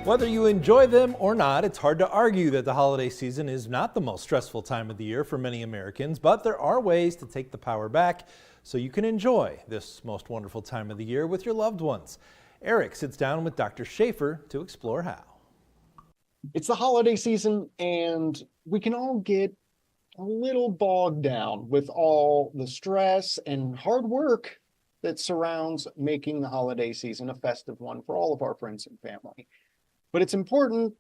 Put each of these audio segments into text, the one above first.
Whether you enjoy them or not, it's hard to argue that the holiday season is not the most stressful time of the year for many Americans, but there are ways to take the power back so you can enjoy this most wonderful time of the year with your loved ones. Eric sits down with Dr. Shafer to explore how. It's the holiday season, and we can all get a little bogged down with all the stress and hard work that surrounds making the holiday season a festive one for all of our friends and family. But it's important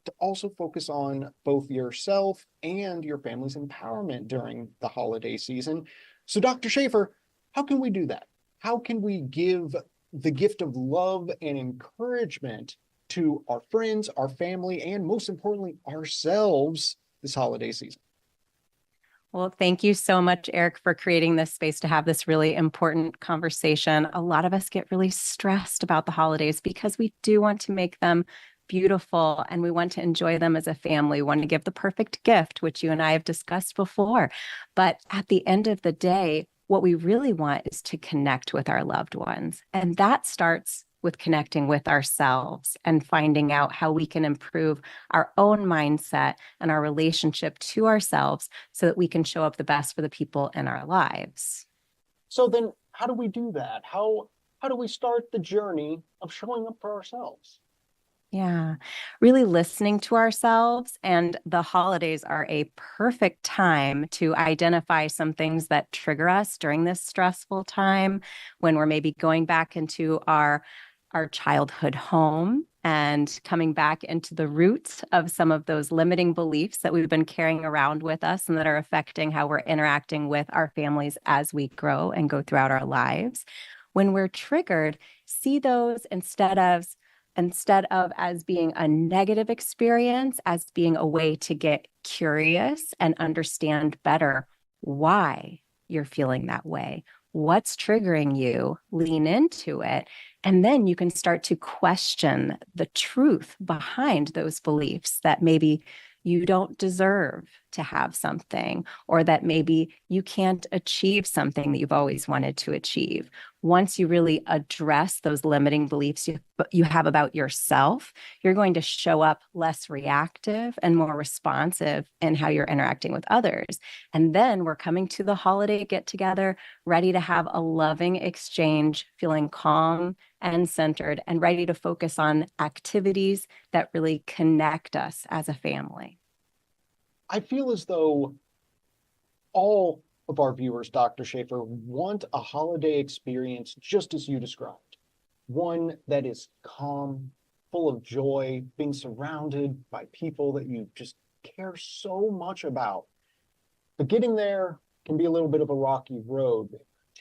to also focus on both yourself and your family's empowerment during the holiday season. So, Dr. Shafer, how can we do that? How can we give the gift of love and encouragement to our friends, our family, and most importantly, ourselves this holiday season? Well, thank you so much, Eric, for creating this space to have this really important conversation. A lot of us get really stressed about the holidays because we do want to make them beautiful and we want to enjoy them as a family. We want to give the perfect gift, which you and I have discussed before. But at the end of the day, what we really want is to connect with our loved ones. And that starts with connecting with ourselves and finding out how we can improve our own mindset and our relationship to ourselves so that we can show up the best for the people in our lives. So then how do we do that? How do we start the journey of showing up for ourselves? Yeah, really listening to ourselves. And the holidays are a perfect time to identify some things that trigger us during this stressful time when we're maybe going back into our childhood home and coming back into the roots of some of those limiting beliefs that we've been carrying around with us and that are affecting how we're interacting with our families as we grow and go throughout our lives. When we're triggered, see those instead of as being a negative experience, as being a way to get curious and understand better why you're feeling that way. What's triggering you? Lean into it. And then you can start to question the truth behind those beliefs that maybe you don't deserve to have something, or that maybe you can't achieve something that you've always wanted to achieve. Once you really address those limiting beliefs you have about yourself, you're going to show up less reactive and more responsive in how you're interacting with others. And then we're coming to the holiday get together, ready to have a loving exchange, feeling calm and centered, and ready to focus on activities that really connect us as a family. I feel as though all of our viewers, Dr. Shafer, want a holiday experience just as you described. One that is calm, full of joy, being surrounded by people that you just care so much about. But getting there can be a little bit of a rocky road,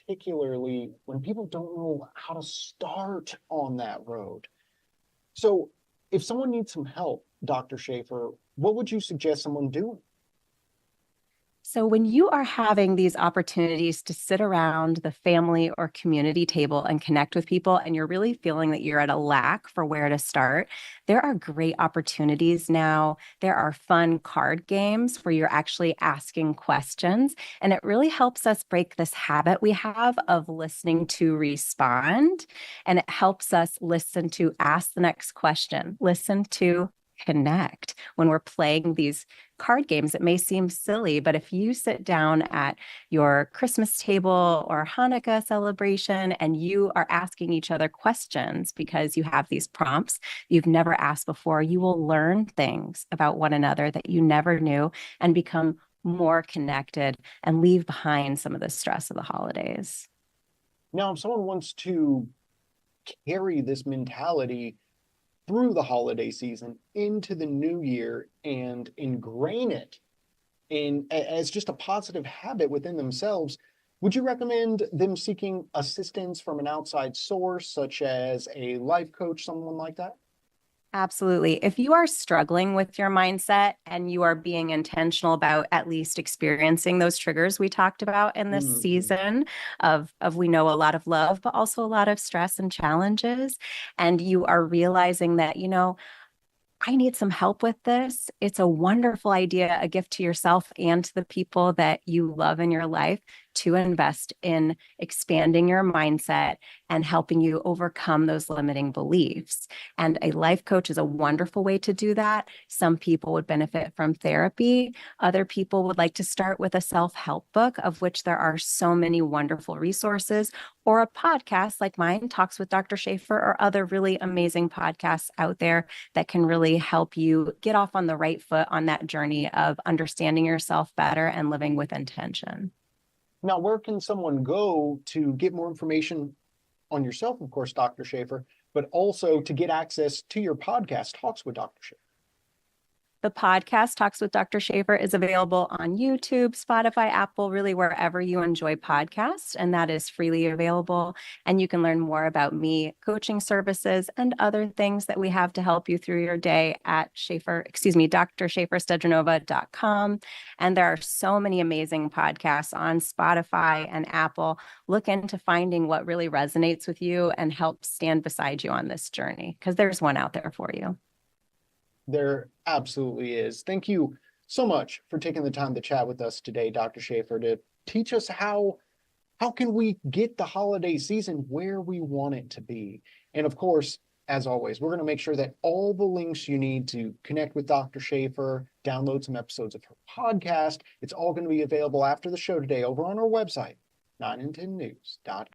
particularly when people don't know how to start on that road. So if someone needs some help, Dr. Shafer, what would you suggest someone doing? So when you are having these opportunities to sit around the family or community table and connect with people, and you're really feeling that you're at a lack for where to start, there are great opportunities now. There are fun card games where you're actually asking questions, and it really helps us break this habit we have of listening to respond, and it helps us listen to ask the next question, listen to connect. When we're playing these card games, it may seem silly, but if you sit down at your Christmas table or Hanukkah celebration and you are asking each other questions because you have these prompts you've never asked before, you will learn things about one another that you never knew and become more connected and leave behind some of the stress of the holidays. Now, if someone wants to carry this mentality through the holiday season into the new year and ingrain it as just a positive habit within themselves, would you recommend them seeking assistance from an outside source, such as a life coach, someone like that? Absolutely. If you are struggling with your mindset and you are being intentional about at least experiencing those triggers we talked about in this season of we know a lot of love, but also a lot of stress and challenges, and you are realizing that, I need some help with this. It's a wonderful idea, a gift to yourself and to the people that you love in your life to invest in expanding your mindset and helping you overcome those limiting beliefs. And a life coach is a wonderful way to do that. Some people would benefit from therapy. Other people would like to start with a self-help book, of which there are so many wonderful resources, or a podcast like mine, Talks with Dr. Shafer, or other really amazing podcasts out there that can really help you get off on the right foot on that journey of understanding yourself better and living with intention. Now, where can someone go to get more information on yourself, of course, Dr. Shafer, but also to get access to your podcast, Talks with Dr. Shafer? The podcast Talks with Dr. Shafer is available on YouTube, Spotify, Apple, really wherever you enjoy podcasts, and that is freely available. And you can learn more about me, coaching services, and other things that we have to help you through your day at drshaferstedranova.com. And there are so many amazing podcasts on Spotify and Apple. Look into finding what really resonates with you and help stand beside you on this journey, because there's one out there for you. There absolutely is. Thank you so much for taking the time to chat with us today, Dr. Shafer, to teach us how can we get the holiday season where we want it to be. And of course, as always, we're going to make sure that all the links you need to connect with Dr. Shafer, download some episodes of her podcast, it's all going to be available after the show today over on our website, 9and10news.com.